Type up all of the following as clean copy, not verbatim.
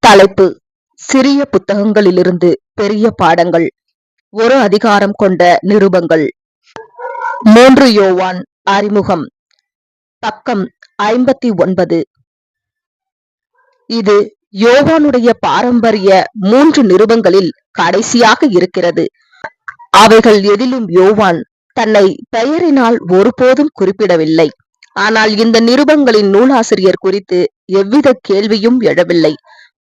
தலைப்பு: சிறிய புத்தகங்களிலிருந்து பெரிய பாடங்கள். ஒரு அதிகாரம் கொண்ட நிருபங்கள். 3 யோவான் அறிமுகம். பக்கம் 59. இது யோவானுடைய பாரம்பரிய 3 நிருபங்களில் கடைசியாக இருக்கிறது. அவைகள் எதிலும் யோவான் தன்னை பெயரினால் ஒருபோதும் குறிப்பிடவில்லை. ஆனால் இந்த நிருபங்களின் நூலாசிரியர் குறித்து எவ்வித கேள்வியும் எழவில்லை.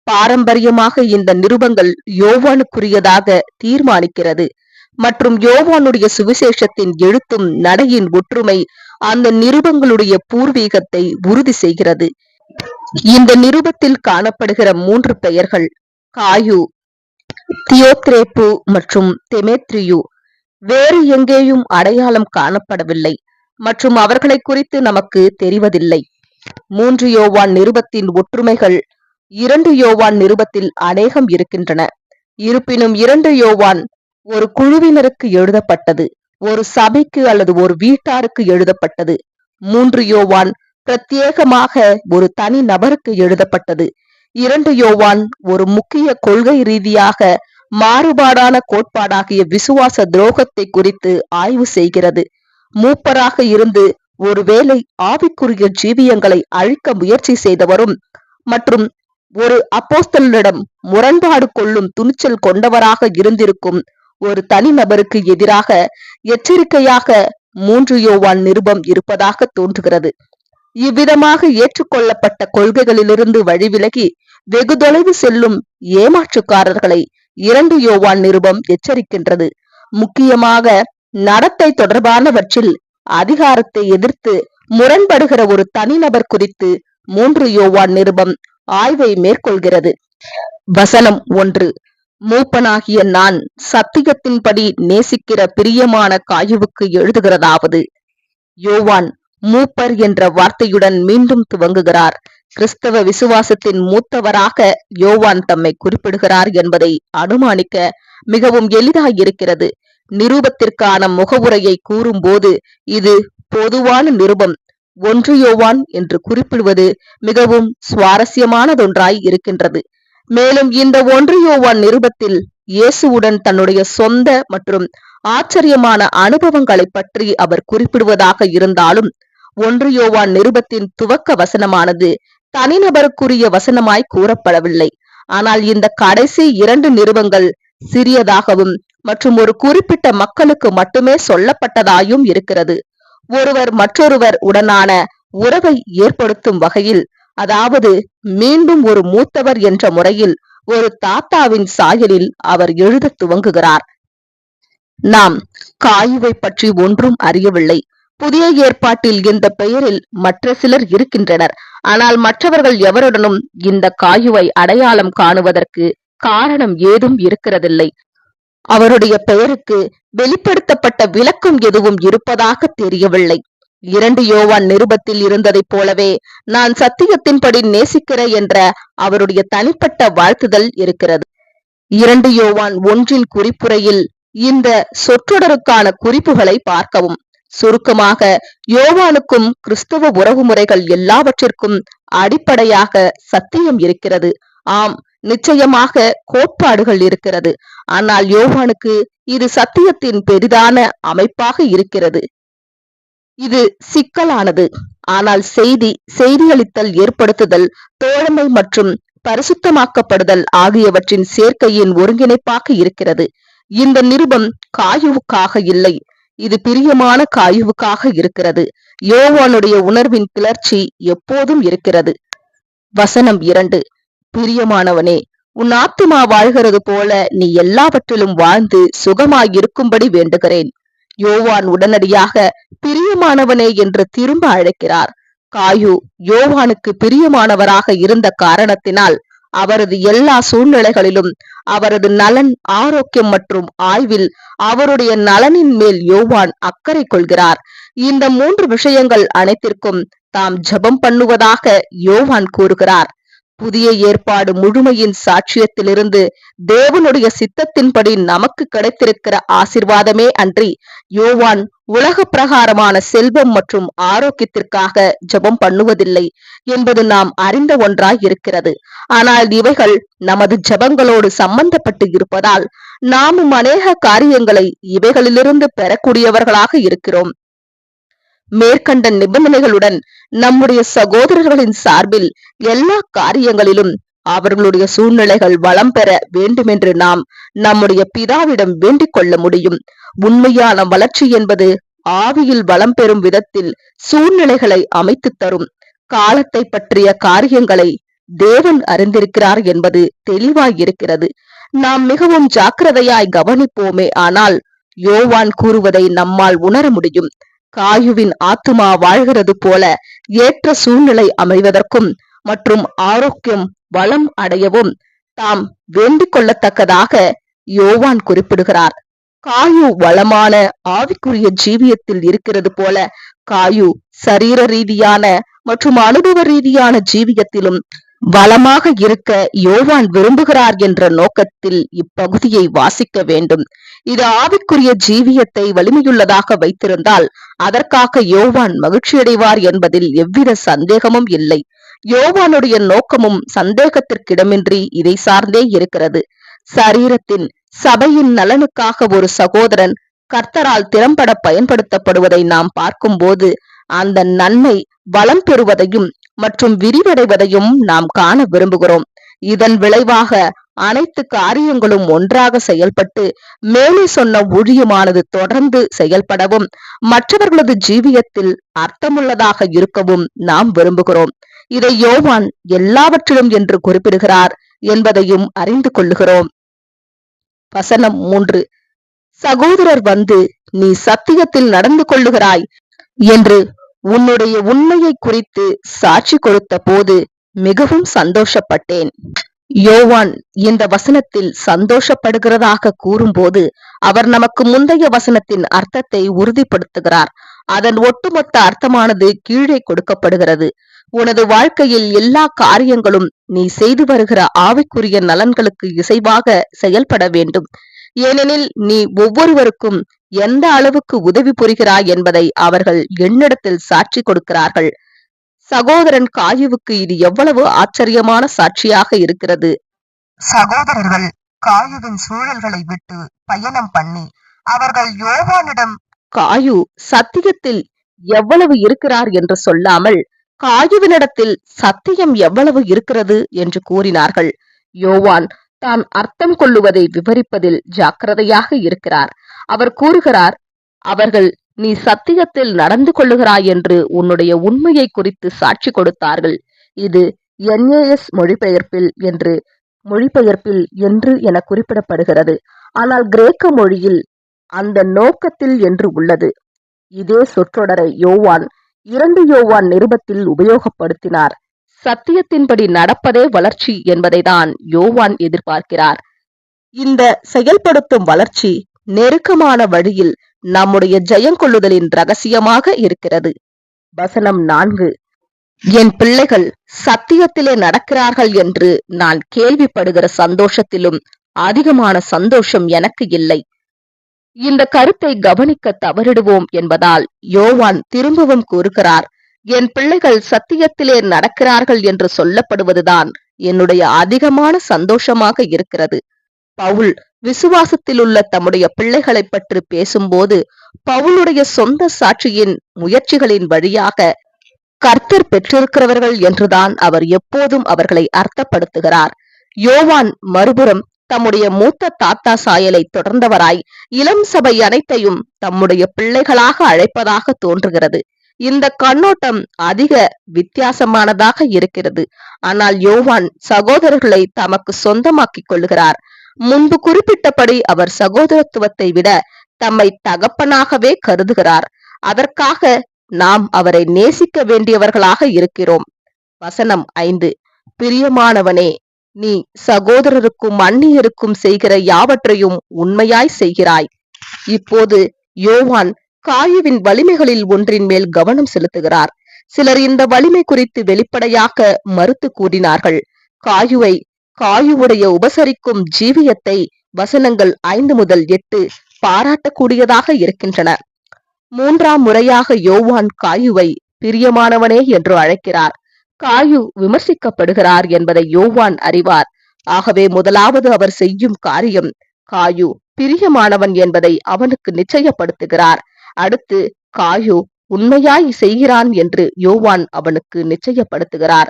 பாரம்பரியமாக இந்த நிருபங்கள் யோவானுக்குரியதாக தீர்மானிக்கிறது மற்றும் யோவானுடைய சுவிசேஷத்தின் எழுத்தும் நடையின் ஒற்றுமை அந்த நிருபங்களுடைய பூர்வீகத்தை உறுதி செய்கிறது. இந்த நிருபத்தில் காணப்படுகிற 3 பெயர்கள் காயு, தியோத்ரேப்பு மற்றும் தெமேத்ரியு வேறு எங்கேயும் அடையாளம் காணப்படவில்லை மற்றும் அவர்களை குறித்து நமக்கு தெரிவதில்லை. 3 யோவான் நிருபத்தின் ஒற்றுமைகள் 2 யோவான் நிருபத்தில் அநேகம் இருக்கின்றன. இருப்பினும் 2 யோவான் ஒரு குழுவினருக்கு எழுதப்பட்டது, ஒரு சபைக்கு அல்லது ஒரு வீட்டாருக்கு எழுதப்பட்டது. 3 யோவான் பிரத்யேகமாக ஒரு தனி நபருக்கு எழுதப்பட்டது. 2 யோவான் ஒரு முக்கிய கொள்கை ரீதியாக மாறுபாடான கோட்பாடாகிய விசுவாச துரோகத்தை குறித்து ஆய்வு செய்கிறது. மூப்பராக இருந்து ஒருவேளை ஆவிக்குரிய ஜீவியங்களை அழிக்க முயற்சி செய்தவரும் மற்றும் ஒரு அப்போஸ்தலனிடம் முரண்பாடு கொள்ளும் துணிச்சல் கொண்டவராக இருந்திருக்கும் ஒரு தனிநபருக்கு எதிராக எச்சரிக்கையாக 3 யோவான் நிருபம் இருப்பதாக தோன்றுகிறது. இவ்விதமாக ஏற்றுக்கொள்ளப்பட்ட கொள்கைகளிலிருந்து வழிவிலகி வெகு தொலைவு செல்லும் ஏமாற்றுக்காரர்களை 2 யோவான் நிருபம் எச்சரிக்கின்றது. முக்கியமாக நடத்தை தொடர்பானவற்றில் அதிகாரத்தை எதிர்த்து முரண்படுகிற ஒரு தனிநபர் குறித்து 3 யோவான் நிருபம் ஆய்வை மேற்கொள்கிறது. வசனம் 1: மூப்பனாகிய நான் சத்தியத்தின்படி நேசிக்கிற பிரியமான காயுவுக்கு எழுதுகிறதாவது. யோவான் மூப்பர் என்ற வார்த்தையுடன் மீண்டும் துவங்குகிறார். கிறிஸ்தவ விசுவாசத்தின் மூத்தவராக யோவான் தம்மை குறிப்பிடுகிறார் என்பதை அனுமானிக்க மிகவும் எளிதாயிருக்கிறது. நிருபத்திற்கான முகவுரையை கூறும்போது இது பொதுவான நிருபம் 1 யோவான் என்று குறிப்பிடுவது மிகவும் சுவாரஸ்யமானதொன்றாய் இருக்கின்றது. மேலும் இந்த 1 யோவான் நிருபத்தில் இயேசுவுடன் தன்னுடைய சொந்த மற்றும் ஆச்சரியமான அனுபவங்களை பற்றி அவர் குறிப்பிடுவதாக இருந்தாலும் 1 யோவான் நிருபத்தின் துவக்க வசனமானது தனிநபருக்குரிய வசனமாய் கூறப்படவில்லை. ஆனால் இந்த கடைசி 2 நிருபங்கள் சிறியதாகவும் மற்றும் ஒரு குறிப்பிட்ட மக்களுக்கு மட்டுமே சொல்லப்பட்டதாயும் இருக்கிறது. ஒருவர் மற்றொருவர் உடனான உறவை ஏற்படுத்தும் வகையில், அதாவது மீண்டும் ஒரு மூத்தவர் என்ற முறையில் ஒரு தாத்தாவின் சாயலில் அவர் எழுத துவங்குகிறார். நாம் காயுவை பற்றி ஒன்றும் அறியவில்லை. புதிய ஏற்பாட்டில் இந்த பெயரில் மற்ற சிலர் இருக்கின்றனர். ஆனால் மற்றவர்கள் எவருடனும் இந்த காயுவை அடையாளம் காணுவதற்கு காரணம் ஏதும் இருக்கிறதில்லை. அவருடைய பெயருக்கு வெளிப்படுத்தப்பட்ட விளக்கம் எதுவும் இருப்பதாக தெரியவில்லை. 2 யோவான் நிருபத்தில் இருந்ததைப் போலவே நான் சத்தியத்தின்படி நேசிக்கிற என்ற அவருடைய தனிப்பட்ட வாழ்த்துதல் இருக்கிறது. 2 யோவான் 1 குறிப்புரையில் இந்த சொற்றொடருக்கான குறிப்புகளை பார்க்கவும். சுருக்கமாக, யோவானுக்கும் கிறிஸ்தவ உறவுமுறைகள் எல்லாவற்றிற்கும் அடிப்படையாக சத்தியம் இருக்கிறது. ஆம், நிச்சயமாக கோட்பாடுகள் இருக்கிறது. ஆனால் யோவானுக்கு இது சத்தியத்தின் பெரிதான அமைப்பாக இருக்கிறது. இது சிக்கலானது. ஆனால் செய்தியளித்தல், ஏற்படுத்துதல், தோழமை மற்றும் பரிசுத்தமாக்கப்படுதல் ஆகியவற்றின் சேர்க்கையின் ஒருங்கிணைப்பாக இருக்கிறது. இந்த நிருபம் காயுவுக்காக இல்லை, இது பிரியமான காயுவுக்காக இருக்கிறது. யோவானுடைய உணர்வின் கிளர்ச்சி எப்போதும் இருக்கிறது. வசனம் 2: பிரியமானவனே, உன் ஆத்துமா வாழ்கிறது போல நீ எல்லாவற்றிலும் வாழ்ந்து சுகமாயிருக்கும்படி வேண்டுகிறேன். யோவான் உடனடியாக பிரியமானவனே என்று திரும்ப அழைக்கிறார். காயு யோவானுக்கு பிரியமானவராக இருந்த காரணத்தினால் அவரது எல்லா சூழ்நிலைகளிலும் அவரது நலன், ஆரோக்கியம் மற்றும் ஆய்வில் அவருடைய நலனின் மேல் யோவான் அக்கறை கொள்கிறார். இந்த 3 விஷயங்கள் அனைத்திற்கும் தாம் ஜெபம் பண்ணுவதாக யோவான் கூறுகிறார். புதிய ஏற்பாடு முழுமையின் சாட்சியத்திலிருந்து தேவனுடைய சித்தத்தின்படி நமக்கு கிடைத்திருக்கிற ஆசீர்வாதமே அன்றி யோவான் உலக பிரகாரமான செல்வம் மற்றும் ஆரோக்கியத்திற்காக ஜெபம் பண்ணுவதில்லை என்பது நாம் அறிந்த ஒன்றாய் இருக்கிறது. ஆனால் இவைகள் நமது ஜெபங்களோடு சம்பந்தப்பட்டு இருப்பதால் நாமும் அநேக காரியங்களை இவைகளிலிருந்து பெறக்கூடியவர்களாக இருக்கிறோம். மேற்கண்ட நிபந்தனைகளுடன் நம்முடைய சகோதரர்களின் சார்பில் எல்லா காரியங்களிலும் அவர்களுடைய சூழ்நிலைகள் வளம் பெற வேண்டுமென்று நாம் நம்முடைய பிதாவிடம் வேண்டிக் கொள்ள முடியும். உண்மையான வளர்ச்சி என்பது ஆவியில் வளம் பெறும் விதத்தில் சூழ்நிலைகளை அமைத்து தரும். காலத்தை பற்றிய காரியங்களை தேவன் அறிந்திருக்கிறார் என்பது தெளிவாய் இருக்கிறது. நாம் மிகவும் ஜாக்கிரதையாய் கவனிப்போமே ஆனால் யோவான் கூறுவதை நம்மால் உணர முடியும். காயுவின் ஆத்துமா வாழ்கிறது போல ஏற்ற சூழ்நிலை அமைவதற்கும் மற்றும் ஆரோக்கியம் வளம் அடையவும் தாம் வேண்டிக் கொள்ளத்தக்கதாக யோவான் குறிப்பிடுகிறார். காயு வளமான ஆவிக்குரிய ஜீவியத்தில் இருக்கிறது போல காயு சரீர ரீதியான மற்றும் அனுபவ ரீதியான ஜீவியத்திலும் வளமாக இருக்க யோவான் விரும்புகிறார் என்ற நோக்கத்தில் இப்பகுதியை வாசிக்க வேண்டும். இது ஆவிக்குரிய ஜீவியத்தை வலிமையுள்ளதாக வைத்திருந்தால் அதற்காக யோவான் மகிழ்ச்சியடைவார் என்பதில் எவ்வித சந்தேகமும் இல்லை. யோவானுடைய நோக்கமும் சந்தேகத்திற்கிடமின்றி இதை சார்ந்தே இருக்கிறது. சரீரத்தின் சபையின் நலனுக்காக ஒரு சகோதரன் கர்த்தரால் திறம்பட பயன்படுத்தப்படுவதை நாம் பார்க்கும்போது அந்த நன்மை வளம் பெறுவதையும் மற்றும் விரிவடைவதையும் நாம் காண விரும்புகிறோம். இதன் விளைவாக அனைத்து காரியங்களும் ஒன்றாக செயல்பட்டு மேலே சொன்ன ஊழியமானது தொடர்ந்து செயல்படவும் மற்றவர்களது ஜீவியத்தில் அர்த்தமுள்ளதாக இருக்கவும் நாம் விரும்புகிறோம். இதை யோவான் எல்லாவற்றிலும் என்று குறிப்பிடுகிறார் என்பதையும் அறிந்து கொள்ளுகிறோம். வசனம் 3. சகோதரர் வந்து நீ சத்தியத்தில் நடந்து கொள்ளுகிறாய் என்று உன்னுடைய உண்மையை குறித்து சாட்சி கொடுத்த போது மிகவும் சந்தோஷப்பட்டேன். யோவான் இந்த வசனத்தில் சந்தோஷப்படுகிறதாக கூறும்போது அவர் நமக்கு முந்தைய வசனத்தின் அர்த்தத்தை உறுதிப்படுத்துகிறார். அதன் ஒட்டுமொத்த அர்த்தமானது கீழே கொடுக்கப்படுகிறது. உனது வாழ்க்கையில் எல்லா காரியங்களும் நீ செய்து வருகிற ஆவிக்குரிய நலன்களுக்கு இசைவாக செயல்பட வேண்டும். ஏனெனில் நீ ஒவ்வொருவருக்கும் எந்த அளவுக்கு உதவி புரிகிறாய் என்பதை அவர்கள் என்னிடத்தில் சாட்சி கொடுக்கிறார்கள். சகோதரன் காயுவுக்கு இது எவ்வளவு ஆச்சரியமான சாட்சியாக இருக்கிறது. சகோதரர்கள் காயுவின் சூழல்களை விட்டு பயணம் பண்ணி அவர்கள் யோவானிடம் காயு சத்தியத்தில் எவ்வளவு இருக்கிறார் என்று சொல்லாமல் காயுவினிடத்தில் சத்தியம் எவ்வளவு இருக்கிறது என்று கூறினார்கள். யோவான் தான் அர்த்தம் கொள்ளுவதை விவரிப்பதில் ஜாக்கிரதையாக இருக்கிறார். அவர் கூறுகிறார், அவர்கள் நீ சத்தியத்தில் நடந்து கொள்ளுகிறாய் என்று உன்னுடைய உண்மையை குறித்து சாட்சி கொடுத்தார்கள். இது NAS மொழிபெயர்ப்பில் என்று என குறிப்பிடப்படுகிறது. ஆனால் கிரேக்க மொழியில் அந்த நோக்கத்தில் என்று உள்ளது. இதே சொற்றொடரை யோவான் 2 யோவான் நிருபத்தில் உபயோகப்படுத்தினார். சத்தியத்தின்படி நடப்பதே வளர்ச்சி என்பதை தான் யோவான் எதிர்பார்க்கிறார். இந்த செயல்படுத்தும் வளர்ச்சி நெருக்கமான வழியில் நம்முடைய ஜெயங்கொள்ளுதலின் ரகசியமாக இருக்கிறது. வசனம் 4. என் பிள்ளைகள் சத்தியத்திலே நடக்கிறார்கள் என்று நான் கேள்விப்படுகிற சந்தோஷத்திலும் அதிகமான சந்தோஷம் எனக்கு இல்லை. இந்த கருத்தை கவனிக்க தவறிடுவோம் என்பதால் யோவான் திரும்பவும் கூறுகிறார், என் பிள்ளைகள் சத்தியத்திலே நடக்கிறார்கள் என்று சொல்லப்படுவதுதான் என்னுடைய அதிகமான சந்தோஷமாக இருக்கிறது. பவுல் விசுவாசத்தில் உள்ள தம்முடைய பிள்ளைகளை பற்றி பேசும்போது பவுலுடைய சொந்த சாட்சியின் முயற்சிகளின் வழியாக கர்த்தர் பெற்றிருக்கிறவர்கள் என்றுதான் அவர் எப்போதும் அவர்களை அர்த்தப்படுத்துகிறார். யோவான் மறுபுறம் தம்முடைய மூத்த தாத்தா சாயலை தொடர்ந்தவராய் இளம் சபை அனைத்தையும் தம்முடைய பிள்ளைகளாக அழைப்பதாக தோன்றுகிறது. இந்த கண்ணோட்டம் அதிக வித்தியாசமானதாக இருக்கிறது. ஆனால் யோவான் சகோதரர்களை தமக்கு சொந்தமாக்கிக் கொள்ளுகிறார். முன்பு குறிப்பிட்டபடி அவர் சகோதரத்துவத்தை விட தம்மை தகப்பனாகவே கருதுகிறார். அதற்காக நாம் அவரை நேசிக்க வேண்டியவர்களாக இருக்கிறோம். வசனம் 5. பிரியமானவனே, நீ சகோதரருக்கும் அந்நியருக்கும் செய்கிற யாவற்றையும் உண்மையாய் செய்கிறாய். இப்போது யோவான் காயுவின் வலிமைகளில் ஒன்றின் மேல் கவனம் செலுத்துகிறார். சிலர் இந்த வலிமை குறித்து வெளிப்படையாக மறுத்து கூறினார்கள். காயுவுடைய உபசரிக்கும் ஜீவியத்தை வசனங்கள் 5 முதல் 8 பாராட்டக்கூடியதாக இருக்கின்றன. மூன்றாம் முறையாக யோவான் காயுவை பிரியமானவனே என்று அழைக்கிறார். காயு விமர்சிக்கப்படுகிறார் என்பதை யோவான் அறிவார். ஆகவே முதலாவது அவர் செய்யும் காரியம் காயு பிரியமானவன் என்பதை அவனுக்கு நிச்சயப்படுத்துகிறார். அடுத்து காயு உண்மையாய் செய்கிறான் என்று யோவான் அவனுக்கு நிச்சயப்படுத்துகிறார்.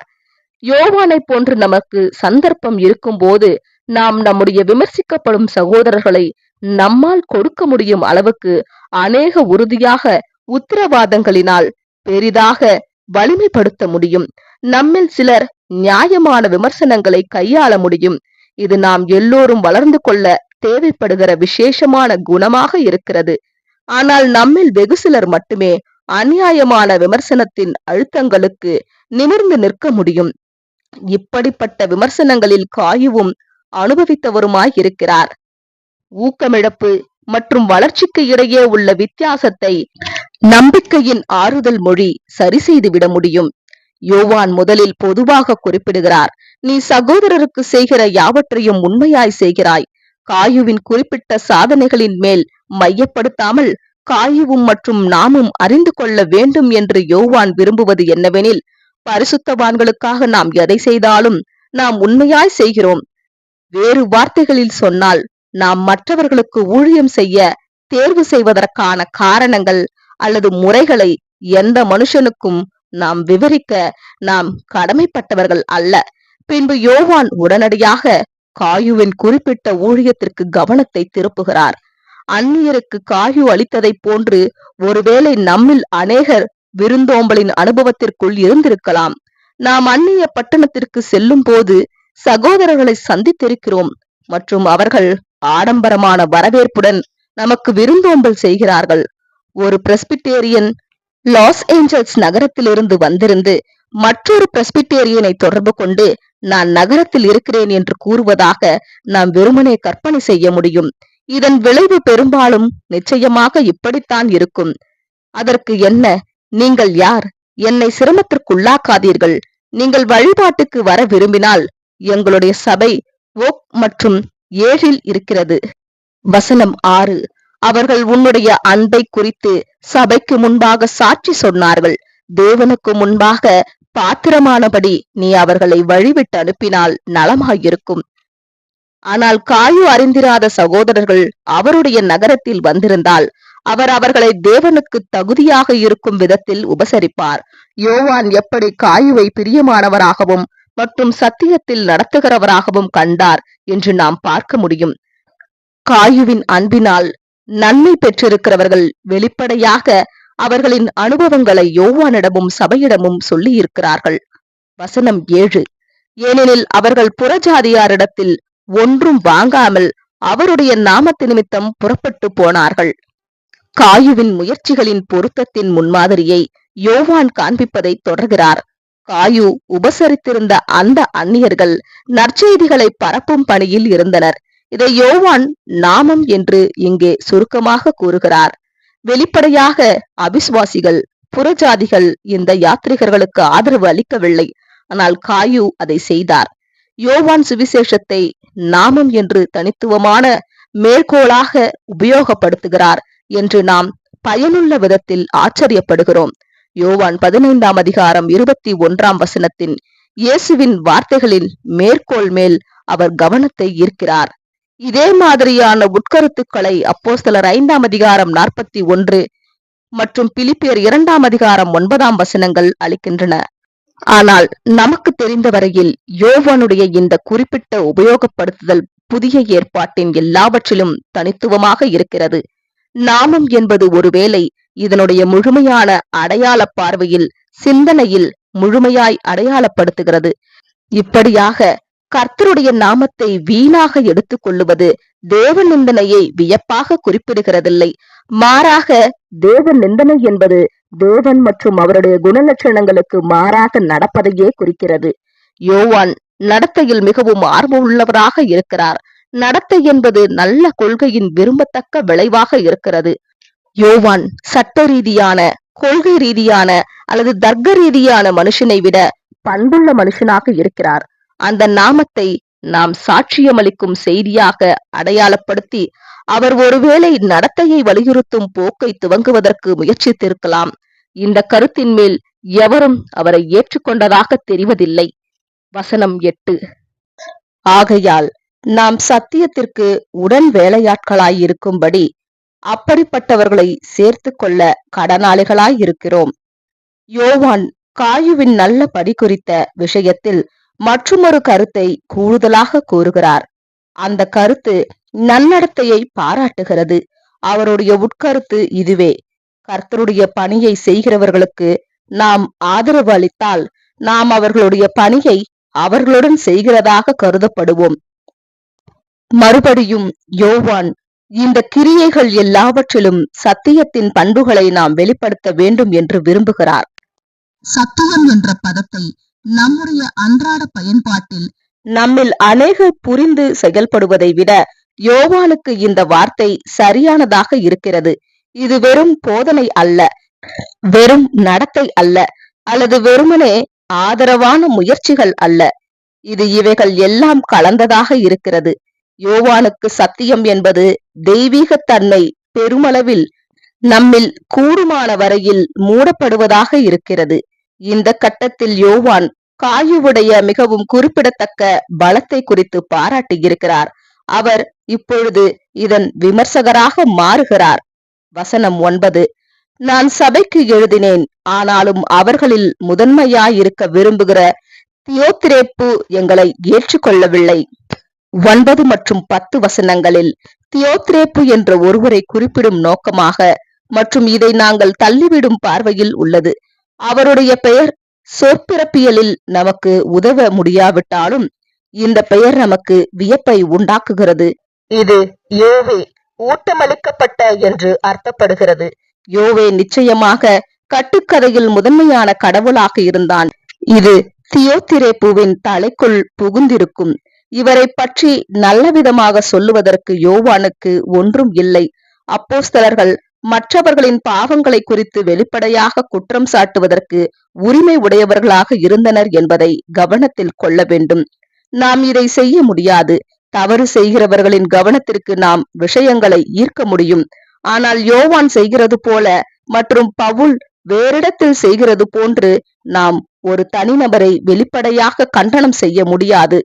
யோவானை போன்று நமக்கு சந்தர்ப்பம் இருக்கும் போது நாம் நம்முடைய விமர்சிக்கப்படும் சகோதரர்களை நம்மால் கொடுக்க முடியும் அளவுக்கு அநேக உறுதியாக உத்தரவாதங்களினால் பெரிதாக வலிமைப்படுத்த முடியும். நம்மில் சிலர் நியாயமான விமர்சனங்களை கையாள முடியும். இது நாம் எல்லோரும் வளர்ந்து கொள்ள தேவைப்படுகிற விசேஷமான குணமாக இருக்கிறது. ஆனால் நம்மில் வெகு சிலர் மட்டுமே அநியாயமான விமர்சனத்தின் அழுத்தங்களுக்கு நிமிர்ந்து நிற்க முடியும். இப்படிப்பட்ட விமர்சனங்களில் காயுவும் அனுபவித்தவருமாய் இருக்கிறார். ஊக்கமிழப்பு மற்றும் வளர்ச்சிக்கு இடையே உள்ள வித்தியாசத்தை நம்பிக்கையின் ஆறுதல் மொழி சரி செய்துவிட முடியும். யோவான் முதலில் பொதுவாக குறிப்பிடுகிறார், நீ சகோதரருக்கு செய்கிற யாவற்றையும் உண்மையாய் செய்கிறாய். காயுவின் குறிப்பிட்ட சாதனைகளின் மேல் மையப்படுத்தாமல் காயுவும் மற்றும் நாமும் அறிந்து கொள்ள வேண்டும் என்று யோவான் விரும்புவது என்னவெனில், பரிசுத்தவான்களுக்காக நாம் எதை செய்தாலும் நாம் உண்மையாய் செய்கிறோம். வேறு வார்த்தைகளில் சொன்னால், நாம் மற்றவர்களுக்கு ஊழியம் செய்ய தேர்வு செய்வதற்கான காரணங்கள் அல்லது முறைகளை எந்த மனுஷனுக்கும் நாம் விவரிக்க நாம் கடமைப்பட்டவர்கள் அல்ல. பின்பு யோவான் உடனடியாக காயுவின் குறிப்பிட்ட ஊழியத்திற்கு கவனத்தை திருப்புகிறார். அந்நியருக்கு காயு அளித்ததை போன்று ஒருவேளை நம்மில் அநேகர் விருந்தோம்பலின் அனுபவத்திற்குள் இருந்திருக்கலாம். நாம் அந்நிய பட்டணத்திற்கு செல்லும் போது சகோதரர்களை சந்தித்திருக்கிறோம் மற்றும் அவர்கள் ஆடம்பரமான வரவேற்புடன் நமக்கு விருந்தோம்பல் செய்கிறார்கள். ஒரு பிரெஸ்பிட்டேரியன் லாஸ் ஏஞ்சல்ஸ் நகரத்திலிருந்து வந்திருந்து மற்றொரு பிரெஸ்பிட்டேரியனை தொடர்பு கொண்டு நான் நகரத்தில் இருக்கிறேன் என்று கூறுவதாக நாம் வெறுமனே கற்பனை செய்ய முடியும். இதன் விளைவு பெரும்பாலும் நிச்சயமாக இப்படித்தான் இருக்கும். அதற்கு என்ன, நீங்கள் யார்? என்னை சிரமத்திற்குள்ளாக்காதீர்கள். நீங்கள் வழிபாட்டுக்கு வர விரும்பினால் எங்களுடைய சபை ஓக் மற்றும் 7 இருக்கிறது. வசனம் 6. அவர்கள் உன்னுடைய அன்பை குறித்து சபைக்கு முன்பாக சாட்சி சொன்னார்கள். தேவனுக்கு முன்பாக பாத்திரமானபடி நீ அவர்களை வழிவிட்டு அனுப்பினால் நலமாயிருக்கும். ஆனால் காயு அறிந்திராத சகோதரர்கள் அவருடைய நகரத்தில் வந்திருந்தால் அவர் அவர்களை தேவனுக்கு தகுதியாக இருக்கும் விதத்தில் உபசரிப்பார். யோவான் எப்படி காயுவை பிரியமானவராகவும் மற்றும் சத்தியத்தில் நடத்துகிறவராகவும் கண்டார் என்று நாம் பார்க்க முடியும். காயுவின் அன்பினால் நன்மை பெற்றிருக்கிறவர்கள் வெளிப்படையாக அவர்களின் அனுபவங்களை யோவானிடமும் சபையிடமும் சொல்லி இருக்கிறார்கள். வசனம் 7. ஏனெனில் அவர்கள் புறஜாதியாரிடத்தில் ஒன்றும் வாங்காமல் அவருடைய நாமத்து நிமித்தம் புறப்பட்டு போனார்கள். காயுவின் முயற்சிகளின் பொருத்தத்தின் முன்மாதிரியை யோவான் காண்பிப்பதை தொடர்கிறார். காயு உபசரித்திருந்த அந்த அந்நியர்கள் நற்செய்திகளை பரப்பும் பணியில் இருந்தனர். இதை யோவான் நாமம் என்று இங்கே சுருக்கமாக கூறுகிறார். வெளிப்படையாக அவிசுவாசிகள், புறஜாதிகள் இந்த யாத்ரிகர்களுக்கு ஆதரவு அளிக்கவில்லை. ஆனால் காயு அதை செய்தார். யோவான் சுவிசேஷத்தை நாமம் என்று தனித்துவமான மேற்கோளாக உபயோகப்படுத்துகிறார் என்று நாம் பயனுள்ள விதத்தில் ஆச்சரியப்படுகிறோம். யோவான் 15ஆம் அதிகாரம் 21ஆம் வசனத்தின் இயேசுவின் வார்த்தைகளின் மேற்கோள் மேல் அவர் கவனத்தை ஈர்க்கிறார். இதே மாதிரியான உட்கருத்துக்களை அப்போஸ்தலர் 5ஆம் அதிகாரம் 41 மற்றும் பிலிப்பியர் 2ஆம் அதிகாரம் 9ஆம் வசனங்கள் அளிக்கின்றன. ஆனால் நமக்கு தெரிந்த வரையில் யோவானுடைய இந்த குறிப்பிட்ட உபயோகப்படுத்துதல் புதிய ஏற்பாட்டின் எல்லாவற்றிலும் தனித்துவமாக இருக்கிறது. நாமம் என்பது ஒருவேளை இதனுடைய முழுமையான அடையாள பார்வையில் சிந்தனையில் முழுமையாய் அடையாளப்படுத்துகிறது. இப்படியாக கர்த்தருடைய நாமத்தை வீணாக எடுத்துக் கொள்ளுவது தேவ நிந்தனையை வியப்பாக குறிப்பிடுகிறதில்லை. மாறாக தேவ நிந்தனை என்பது தேவன் மற்றும் அவருடைய குணலட்சணங்களுக்கு மாறாக நடப்பதையே குறிக்கிறது. யோவான் நடத்தையில் மிகவும் ஆர்வமுள்ளவராக இருக்கிறார். நடத்தை என்பது நல்ல கொள்கையின் விரும்பத்தக்க விளைவாக இருக்கிறது. யோவான் சட்ட ரீதியான, கொள்கை ரீதியான அல்லது தர்க்க ரீதியான மனுஷனை விட பண்புள்ள மனுஷனாக இருக்கிறார். அந்த நாமத்தை நாம் சாட்சியமளிக்கும் செய்தியாக அடையாளப்படுத்தி அவர் ஒருவேளை நடத்தையை வலியுறுத்தும் போக்கை துவங்குவதற்கு முயற்சித்திருக்கலாம். இந்த கருத்தின் மேல் எவரும் அவரை ஏற்றுக்கொண்டதாக தெரிவதில்லை. வசனம் 8. ஆகையால் நாம் சத்தியத்திற்கு உடன் வேலையாட்களாயிருக்கும்படி அப்படிப்பட்டவர்களை சேர்த்து கொள்ள கடனாளிகளாயிருக்கிறோம். யோவான் காயுவின் நல்ல படி குறித்த விஷயத்தில் மற்றுமொரு கருத்தை கூடுதலாக கூறுகிறார். அந்த கருத்து நன்னடத்தையை பாராட்டுகிறது. அவருடைய உட்கருத்து இதுவே: கர்த்தருடைய பணியை செய்கிறவர்களுக்கு நாம் ஆதரவு அளித்தால் நாம் அவர்களுடைய பணியை அவர்களுடன் செய்கிறதாக கருதப்படுவோம். மறுபடியும் யோவான் இந்த கிரியைகள் எல்லாவற்றிலும் சத்தியத்தின் பண்புகளை நாம் வெளிப்படுத்த வேண்டும் என்று விரும்புகிறார். சத்தியம் என்ற பதத்தை நம்முடைய அன்றாட பயன்பாட்டில் நம்மில் அநேகர் புரிந்து செயல்படுவதை விட யோவானுக்கு இந்த வார்த்தை சரியானதாக இருக்கிறது. இது வெறும் போதனை அல்ல, வெறும் நடத்தை அல்ல, அல்லது வெறுமனே ஆதரவான முயற்சிகள் அல்ல. இது இவைகள் எல்லாம் கலந்ததாக இருக்கிறது. யோவானுக்கு சத்தியம் என்பது தெய்வீகத்தன்மை பெருமளவில் நம்மில் கூடுமான வரையில் மூடப்படுவதாக இருக்கிறது. இந்த கட்டத்தில் யோவான் காயுவுடைய மிகவும் குறிப்பிடத்தக்க பலத்தை குறித்து பாராட்டியிருக்கிறார். அவர் இப்பொழுது இதன் விமர்சகராக மாறுகிறார். வசனம் 9. நான் சபைக்கு எழுதினேன், ஆனாலும் அவர்களில் முதன்மையாயிருக்க விரும்புகிற தியோத்திரேப்பு எங்களை ஏற்றுக்கொள்ளவில்லை. 9 மற்றும் 10 வசனங்களில் தியோத்திரேப்பு என்ற ஒருவரை குறிப்பிடும் நோக்கமாக மற்றும் இதை நாங்கள் தள்ளிவிடும் பார்வையில் உள்ளது. அவருடைய பெயர் சொற்பிறப்பியலில் நமக்கு உதவ முடியாவிட்டாலும் இந்த பெயர் நமக்கு வியப்பை உண்டாக்குகிறது. இது யோவே ஊட்டமளிக்கப்பட்ட என்று அர்த்தப்படுகிறது. யோவே நிச்சயமாக கட்டுக்கதையில் முதன்மையான கடவுளாக இருந்தான். இது தியோத்திரேப்புவின் தலைக்குள் புகுந்திருக்கும். இவரை பற்றி நல்லவிதமாக சொல்லுவதற்கு யோவானுக்கு ஒன்றும் இல்லை. அப்போஸ்தலர்கள் மற்றவர்களின் பாவங்களை குறித்து வெளிப்படையாக குற்றம் சாட்டுவதற்கு உரிமை உடையவர்களாக இருந்தனர் என்பதை கவனத்தில் கொள்ள வேண்டும். நாம் இதை செய்ய முடியாது. தவறு செய்கிறவர்களின் கவனத்திற்கு நாம் விஷயங்களை ஈர்க்க முடியும். ஆனால் யோவான் செய்கிறது போல மற்றும் பவுல் வேறிடத்தில் செய்கிறது போன்று நாம் ஒரு தனிநபரை வெளிப்படையாக கண்டனம் செய்ய முடியாது.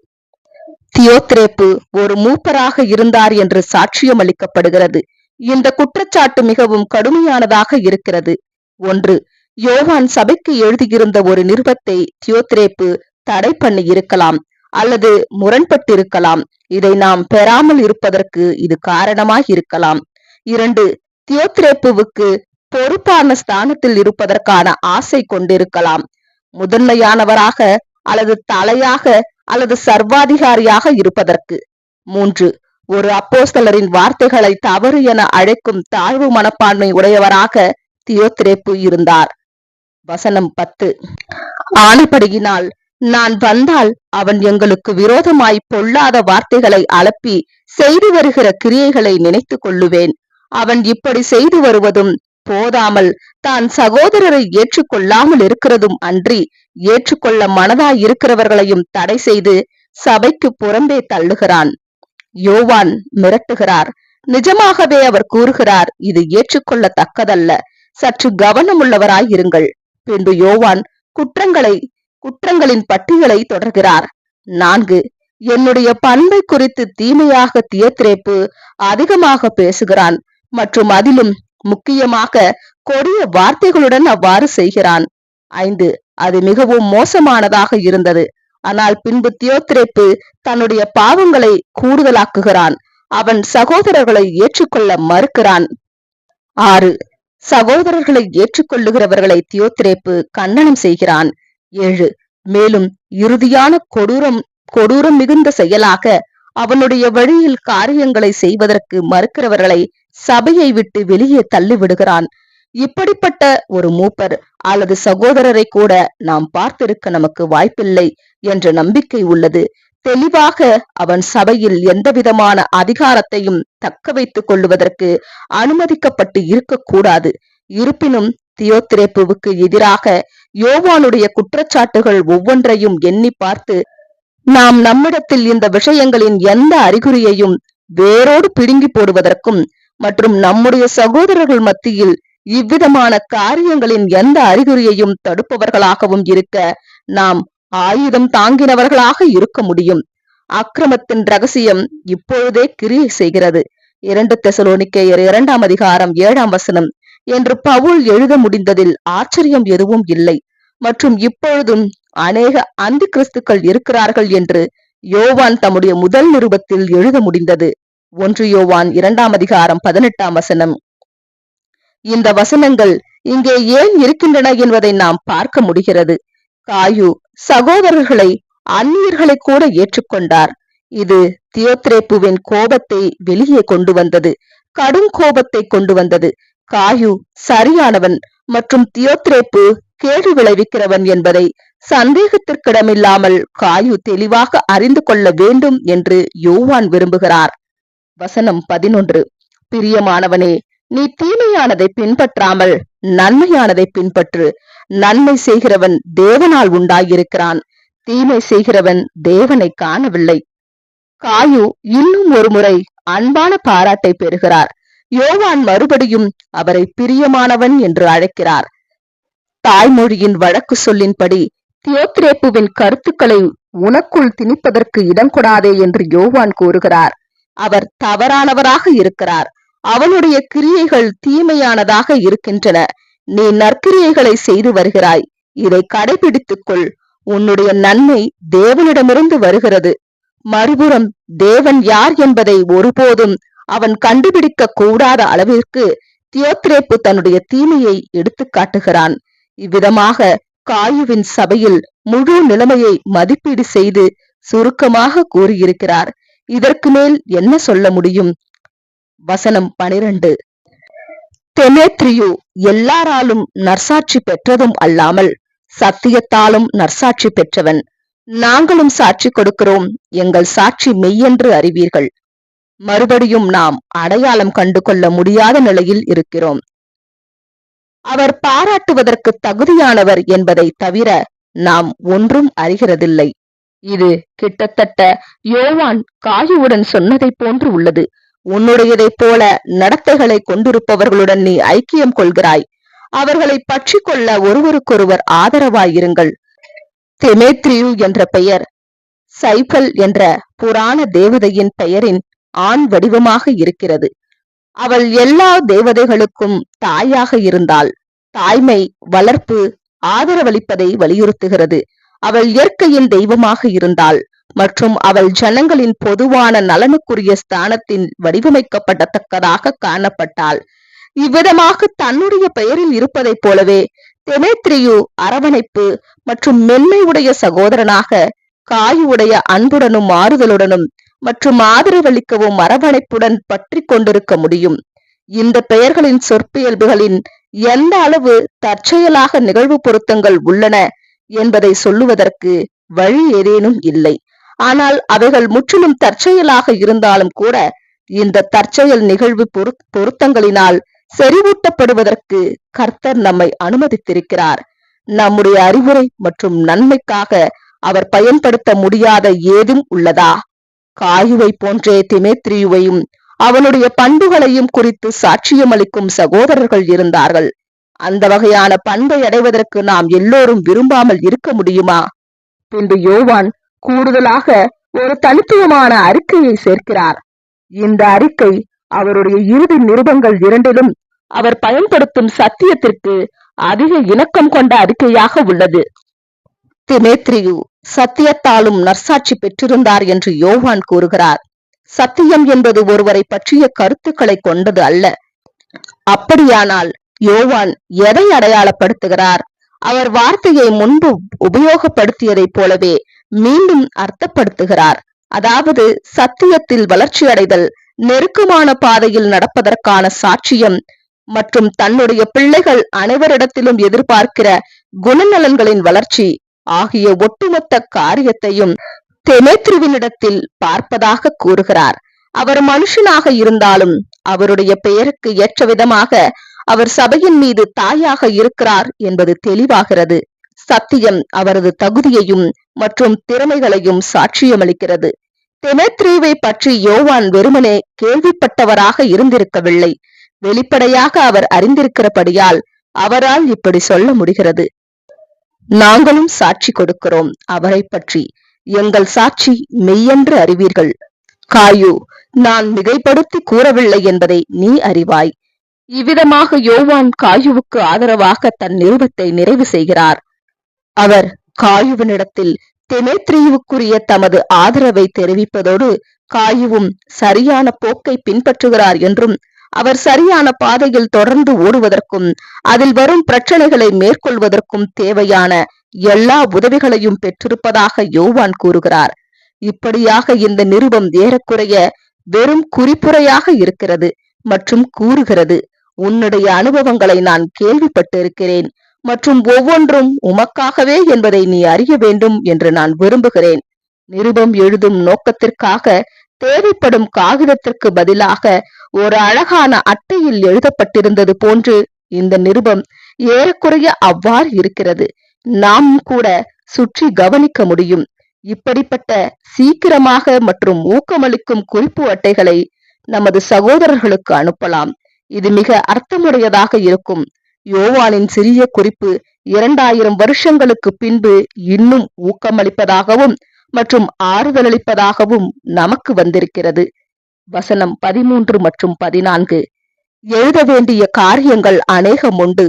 தியோத்திரேப்பு ஒரு மூப்பராக இருந்தார் என்று சாட்சியம் அளிக்கப்படுகிறது. இந்த குற்றச்சாட்டு மிகவும் கடுமையானதாக இருக்கிறது. 1. யோவான் சபைக்கு எழுதியிருந்த ஒரு நிருபத்தை தியோத்திரேப்பு தடை பண்ணி இருக்கலாம் அல்லது முரண்பட்டிருக்கலாம். இதை நாம் பெறாமல் இருப்பதற்கு இது காரணமாய் இருக்கலாம். 2. தியோத்திரேப்புவுக்கு பொறுப்பான ஸ்தானத்தில் இருப்பதற்கான ஆசை கொண்டிருக்கலாம். முதன்மையானவராக அல்லது தலையாக அல்லது சர்வாதிகாரியாக இருப்பதற்கு. 3. ஒரு அப்போஸ்தலரின் வார்த்தைகளை தவறு என அழைக்கும் தாழ்வு மனப்பான்மை உடையவராக தியோத்திரேப்பு இருந்தார். வசனம் 10. ஆணைப்படியினால் நான் வந்தால் அவன் எங்களுக்கு விரோதமாய் பொல்லாத வார்த்தைகளை அலப்பி செய்து வருகிற கிரியைகளை நினைத்து கொள்ளுவேன். அவன் இப்படி செய்து வருவதும் போதாமல் தான் சகோதரரை ஏற்றுக்கொள்ளாமல் இருக்கிறதும் அன்றி ஏற்றுக்கொள்ள மனதாய் இருக்கிறவர்களையும் தடை செய்து சபைக்கு புறம்பே தள்ளுகிறான். யோவான் மிரட்டுகிறார். நிஜமாகவே அவர் கூறுகிறார், இது ஏற்றுக்கொள்ளத்தக்கதல்ல. சற்று கவனமுள்ளவராய் இருங்கள். பின்பு யோவான் குற்றங்களின் பட்டியலை தொடர்கிறார். 4. என்னுடைய பண்பை குறித்து தீமையாக தியோத்திரேப்பு அதிகமாக பேசுகிறான் மற்றும் அதிலும் முக்கியமாக கொடிய வார்த்தைகளுடன் அவ்வாறு செய்கிறான். 5. அது மிகவும் மோசமானதாக இருந்தது. ஆனால் பின்பு தியோத்திரேப்பு தன்னுடைய பாவங்களை கூடுதலாக்குகிறான். அவன் சகோதரர்களை ஏற்றுக்கொள்ள மறுக்கிறான். 6. சகோதரர்களை ஏற்றுக்கொள்ளுகிறவர்களை தியோத்திரேப்பு கண்டனம் செய்கிறான். 7. மேலும் இறுதியான கொடூரம் மிகுந்த செயலாக அவனுடைய வழியில் காரியங்களை செய்வதற்கு மறுக்கிறவர்களை சபையை விட்டு வெளியே தள்ளிவிடுகிறான். இப்படிப்பட்ட ஒரு மூப்பர் அல்லது சகோதரரை கூட நாம் பார்த்திருக்க நமக்கு வாய்ப்பில்லை என்ற நம்பிக்கை உள்ளது. தெளிவாக அவன் சபையில் எந்தவிதமான அதிகாரத்தையும் தக்க வைத்துக் கொள்வதற்கு அனுமதிக்கப்பட்டு இருக்கக்கூடாது. இருப்பினும் தியோத்திரேப்புவுக்கு எதிராக யோவானுடைய குற்றச்சாட்டுகள் ஒவ்வொன்றையும் எண்ணி பார்த்து நாம் நம்மிடத்தில் இந்த விஷயங்களின் எந்த அறிகுறியையும் வேரோடு பிடுங்கி போடுவதற்கும் மற்றும் நம்முடைய சகோதரர்கள் மத்தியில் இவ்விதமான காரியங்களின் எந்த அறிகுறியையும் தடுப்பவர்களாகவும் இருக்க நாம் ஆயுதம் தாங்கினவர்களாக இருக்க முடியும். அக்கிரமத்தின் ரகசியம் இப்பொழுதே கிரியை செய்கிறது. 2 தெசலோனிக்கேயர் 2ஆம் அதிகாரம் 7ஆம் வசனம் என்று பவுல் எழுத முடிந்ததில் ஆச்சரியம் எதுவும் இல்லை. மற்றும் இப்பொழுதும் அநேக அந்தி கிறிஸ்துக்கள் இருக்கிறார்கள் என்று யோவான் தம்முடைய முதல் நிருபத்தில் எழுத முடிந்தது. 1 யோவான் 2ஆம் அதிகாரம் 18ஆம் வசனம். இந்த வசனங்கள் இங்கே ஏன் இருக்கின்றன என்பதை நாம் பார்க்க முடிகிறது. காயு சகோதரர்களை அந்நியர்களை கூட ஏற்றுக்கொண்டார். இது தியோத்ரேப்புவின் கோபத்தை வெளியே கொண்டு வந்தது, கடும் கோபத்தை கொண்டு வந்தது. காயு சரியானவன் மற்றும் தியோத்ரேப்பு கேடு விளைவிக்கிறவன் என்பதை சந்தேகத்திற்கிடமில்லாமல் காயு தெளிவாக அறிந்து கொள்ள வேண்டும் என்று யோவான் விரும்புகிறார். வசனம் 11. பிரியமானவனே, நீ தீமையானதை பின்பற்றாமல் நன்மையானதை பின்பற்று. நன்மை செய்கிறவன் தேவனால் உண்டாயிருக்கிறான், தீமை செய்கிறவன் தேவனை காணவில்லை. காயு இன்னும் ஒரு முறை அன்பான பாராட்டை பெறுகிறார். யோவான் மறுபடியும் அவரை பிரியமானவன் என்று அழைக்கிறார். தாய்மொழியின் வழக்கு சொல்லின்படி தியோத்ரேப்புவின் கருத்துக்களை உனக்குள் திணிப்பதற்கு இடம் கொடாதே என்று யோவான் கூறுகிறார். அவர் தவறானவராக இருக்கிறார். அவனுடைய கிரியைகள் தீமையானதாக இருக்கின்றன. நீ நற்கிரியைகளை செய்து வருகிறாய். இதை கடைபிடித்துக்கொள். உன்னுடைய நன்மை தேவனிடமிருந்து வருகிறது. மறுபுறம் தேவன் யார் என்பதை ஒருபோதும் அவன் கண்டுபிடிக்க கூடாத அளவிற்கு தியோத்ரேப்பு தன்னுடைய தீமையை எடுத்து காட்டுகிறான். இவ்விதமாக காயுவின் சபையில் முழு நிலைமையை மதிப்பீடு செய்து சுருக்கமாக கூறியிருக்கிறார். இதற்கு மேல் என்ன சொல்ல முடியும்? வசனம் 12. தெமேத்ரியு எல்லாராலும் நற்சாட்சி பெற்றதும் அல்லாமல் சத்தியத்தாலும் நற்சாட்சி பெற்றவன். நாங்களும் சாட்சி கொடுக்கிறோம், எங்கள் சாட்சி மெய்யென்று அறிவீர்கள். மறுபடியும் நாம் அடையாளம் கண்டு கொள்ள முடியாத நிலையில் இருக்கிறோம். அவர் பாராட்டுவதற்கு தகுதியானவர் என்பதை தவிர நாம் ஒன்றும் அறிகிறதில்லை. இது கிட்டத்தட்ட யோவான் காயுவுடன் சொன்னதை போன்று உள்ளது. உன்னுடையதைப் போல நடத்தைகளை கொண்டிருப்பவர்களுடன் நீ ஐக்கியம் கொள்கிறாய். அவர்களை பற்றி கொள்ள ஒருவருக்கொருவர் ஆதரவாயிருங்கள். தெமேத்ரியு என்ற பெயர் சைபல் என்ற புராண தேவதையின் பெயரின் ஆண் வடிவமாக இருக்கிறது. அவள் எல்லா தேவதைகளுக்கும் தாயாக இருந்தாள். தாய்மை, வளர்ப்பு, ஆதரவளிப்பதை வலியுறுத்துகிறது. அவள் இயற்கையின் தெய்வமாக இருந்தாள் மற்றும் அவள் ஜனங்களின் பொதுவான நலனுக்குரிய ஸ்தானத்தின் வடிவமைக்கப்படத்தக்கதாக காணப்பட்டாள். இவ்விதமாக தன்னுடைய பெயரில் இருப்பதைப் போலவே தெமேத்ரியு அரவணைப்பு மற்றும் மென்மை உடைய சகோதரனாக காயுடைய அன்புடனும் மாறுதலுடனும் மற்றும் ஆதரவளிக்கவும் அரவணைப்புடன் பற்றி கொண்டிருக்க முடியும். இந்த பெயர்களின் சொற்பியல்புகளின் எந்த அளவு தற்செயலாக நிகழ்வு பொருத்தங்கள் உள்ளன என்பதை சொல்லுவதற்கு வழி ஏதேனும் இல்லை. ஆனால் அவைகள் முற்றிலும் தற்செயலாக இருந்தாலும் கூட இந்த தற்செயல் நிகழ்வு பொருத்தங்களினால் செறிவூட்டப்படுவதற்கு கர்த்தர் நம்மை அனுமதித்திருக்கிறார். நம்முடைய அறிவுரை மற்றும் நன்மைக்காக அவர் பயன்படுத்த முடியாத ஏதும் உள்ளதா? காயுவை போன்றே திமேத்ரியுவையும் அவனுடைய பண்புகளையும் குறித்து சாட்சியம் அளிக்கும் சகோதரர்கள் இருந்தார்கள். அந்த வகையான பண்பை அடைவதற்கு நாம் எல்லோரும் விரும்பாமல் இருக்க முடியுமா? பின்பு யோவான் கூடுதலாக ஒரு தனித்துவமான அறிக்கையை சேர்க்கிறார். இந்த அறிக்கை அவருடைய இறுதி நிருபங்கள் இரண்டிலும் அவர் பயன்படுத்தும் சத்தியத்திற்கு அதிக இணக்கம் கொண்ட அறிக்கையாக உள்ளது. திமேத்ரியு சத்தியத்தாலும் நற்சாட்சி பெற்றிருந்தார் என்று யோவான் கூறுகிறார். சத்தியம் என்பது ஒருவரை பற்றிய கருத்துக்களை கொண்டது அல்ல. அப்படியானால் யோவான் எதை அடையாளப்படுத்துகிறார்? அவர் வார்த்தையை முன்பு உபயோகப்படுத்தியதைப் போலவே மீண்டும் அர்த்தப்படுத்துகிறார். அதாவது சத்தியத்தில் வளர்ச்சி அடைதல், நெருக்கமான பாதையில் நடப்பதற்கான சாட்சியம் மற்றும் தன்னுடைய பிள்ளைகள் அனைவரிடத்திலும் எதிர்பார்க்கிற குணநலன்களின் வளர்ச்சி ஆகிய ஒட்டுமொத்த காரியத்தையும் தெமேத்ரியுவினிடத்தில் பார்ப்பதாக கூறுகிறார். அவர் மனுஷனாக இருந்தாலும் அவருடைய பெயருக்கு ஏற்ற விதமாக அவர் சபையின் மீது தாயாக இருக்கிறார் என்பது தெளிவாகிறது. சத்தியம் அவரது தகுதியையும் மற்றும் திறமைகளையும் சாட்சியமளிக்கிறது. தெமேத்ரியுவை பற்றி யோவான் வெறுமனே கேள்விப்பட்டவராக இருந்திருக்கவில்லை, வெளிப்படையாக அவர் அறிந்திருக்கிறபடியால் அவரால் இப்படி சொல்ல முடிகிறது. நாங்களும் சாட்சி கொடுக்கிறோம் அவரை பற்றி, எங்கள் சாட்சி மெய்யென்று அறிவீர்கள். காயு, நான் மிகைப்படுத்தி கூறவில்லை என்பதை நீ அறிவாய். இவ்விதமாக யோவான் காயுவுக்கு ஆதரவாக தன் நிருபத்தை நிறைவு செய்கிறார். அவர் காயுவினிடத்தில் தெமேத்ரியுவுக்குரிய தமது ஆதரவை தெரிவிப்பதோடு காயுவும் சரியான போக்கை பின்பற்றுகிறார் என்றும் அவர் சரியான பாதையில் தொடர்ந்து ஓடுவதற்கும் அதில் வரும் பிரச்சனைகளை மேற்கொள்வதற்கும் தேவையான எல்லா உதவிகளையும் பெற்றிருப்பதாக யோவான் கூறுகிறார். இப்படியாக இந்த நிருபம் ஏறக்குறைய வெறும் குறிப்புரையாக இருக்கிறது மற்றும் கூறுகிறது, உன்னுடைய அனுபவங்களை நான் கேள்விப்பட்டிருக்கிறேன் மற்றும் ஒவ்வொன்றும் உமக்காகவே என்பதை நீ அறிய வேண்டும் என்று நான் விரும்புகிறேன். நிருபம் எழுதும் நோக்கத்திற்காக தேவைப்படும் காகிதத்திற்கு பதிலாக ஒரு அழகான அட்டையில் எழுதப்பட்டிருந்தது போன்று இந்த நிருபம் ஏறக்குறைய அவ்வாறு இருக்கிறது. நாம் கூட சுற்றி கவனிக்க முடியும். இப்படிப்பட்ட சீக்கிரமாக மற்றும் ஊக்கமளிக்கும் குறிப்பு அட்டைகளை நமது சகோதரர்களுக்கு அனுப்பலாம். இது மிக அர்த்தமுடையதாக இருக்கும். யோவானின் சிறிய குறிப்பு 2000 வருஷங்களுக்கு பின்பு இன்னும் ஊக்கமளிப்பதாகவும் மற்றும் ஆறுதலளிப்பதாகவும் நமக்கு வந்திருக்கிறது. வசனம் 13 மற்றும் 14. எழுத வேண்டிய காரியங்கள் அநேகம் உண்டு,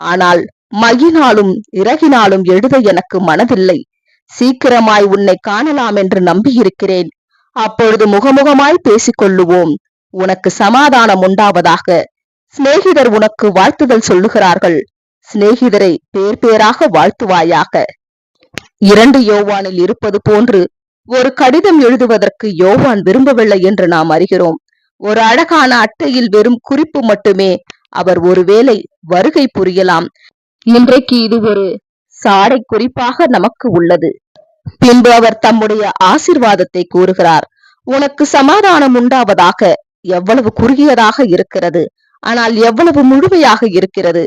ஆனால் மையினாலும் இறகினாலும் எழுத எனக்கு மனதில்லை. சீக்கிரமாய் உன்னை காணலாம் என்று நம்பியிருக்கிறேன். அப்பொழுது முகமுகமாய் பேசிக்கொள்ளுவோம். உனக்கு சமாதானம் உண்டாவதாக. சிநேகிதர் உனக்கு வாழ்த்துதல் சொல்லுகிறார்கள். சிநேகிதரை பேர் பேராக வாழ்த்துவாயாக. 2 யோவானில் இருப்பது போன்று ஒரு கடிதம் எழுதுவதற்கு யோவான் விரும்பவில்லை என்று நாம் அறிகிறோம். ஒரு அழகான அட்டையில் வெறும் குறிப்பு மட்டுமே. அவர் ஒருவேளை வருகை புரியலாம். இன்றைக்கு இது ஒரு சாடை குறிப்பாக நமக்கு உள்ளது. பின்பு அவர் தம்முடைய ஆசீர்வாதத்தை கூறுகிறார். உனக்கு சமாதானம் உண்டாவதாக. எவ்வளவு குறுகியதாக இருக்கிறது, ஆனால் எவ்வளவு முழுமையாக இருக்கிறது.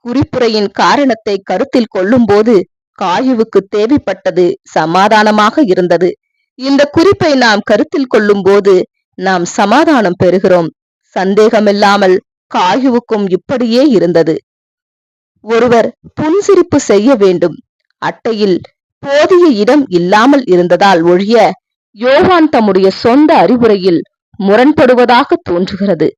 குறிப்புரையின் காரணத்தை கருத்தில் கொள்ளும் போது காயுவுக்கு தேவைப்பட்டது சமாதானமாக இருந்தது. இந்த குறிப்பை நாம் கருத்தில் கொள்ளும் போது நாம் சமாதானம் பெறுகிறோம். சந்தேகமில்லாமல் காயுவுக்கும் இப்படியே இருந்தது. ஒருவர் புன்சிரிப்பு செய்ய வேண்டும். அட்டையில் போதிய இடம் இல்லாமல் இருந்ததால் ஒழிய யோவான் தம்முடைய சொந்த அறிவுரையில் முரண்படுவதாக தோன்றுகிறது.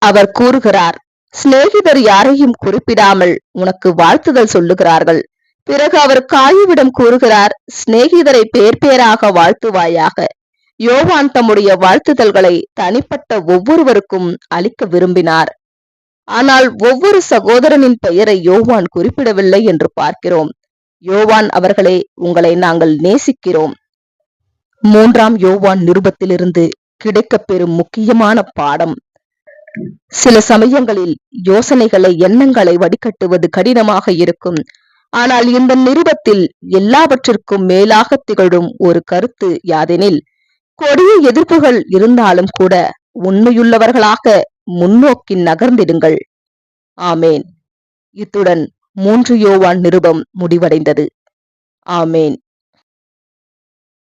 அவர் கூறுகிறார், சிநேகிதர் யாரையும் குறிப்பிடாமல் உனக்கு வாழ்த்துதல் சொல்லுகிறார்கள். பிறகு அவர் காயுவிடம் கூறுகிறார், சிநேகிதரை பேர் பேராக வாழ்த்துவாயாக. யோவான் தம்முடைய வாழ்த்துதல்களை தனிப்பட்ட ஒவ்வொருவருக்கும் அளிக்க விரும்பினார். ஆனால் ஒவ்வொரு சகோதரனின் பெயரை யோவான் குறிப்பிடவில்லை என்று பார்க்கிறோம். யோவான் அவர்களே, உங்களை நாங்கள் நேசிக்கிறோம். 3 யோவான் நிருபத்திலிருந்து கிடைக்கப்பெறும் முக்கியமான பாடம். சில சமயங்களில் யோசனைகளை, எண்ணங்களை வடிகட்டுவது கடினமாக இருக்கும். ஆனால் இந்த நிருபத்தில் எல்லாவற்றிற்கும் மேலாக திகழும் ஒரு கருத்து யாதெனில், கொடிய எதிர்ப்புகள் இருந்தாலும் கூட உண்மையுள்ளவர்களாக முன்னோக்கி நகர்ந்திடுங்கள். ஆமேன். இத்துடன் 3 யோவான் நிருபம் முடிவடைந்தது. ஆமேன்.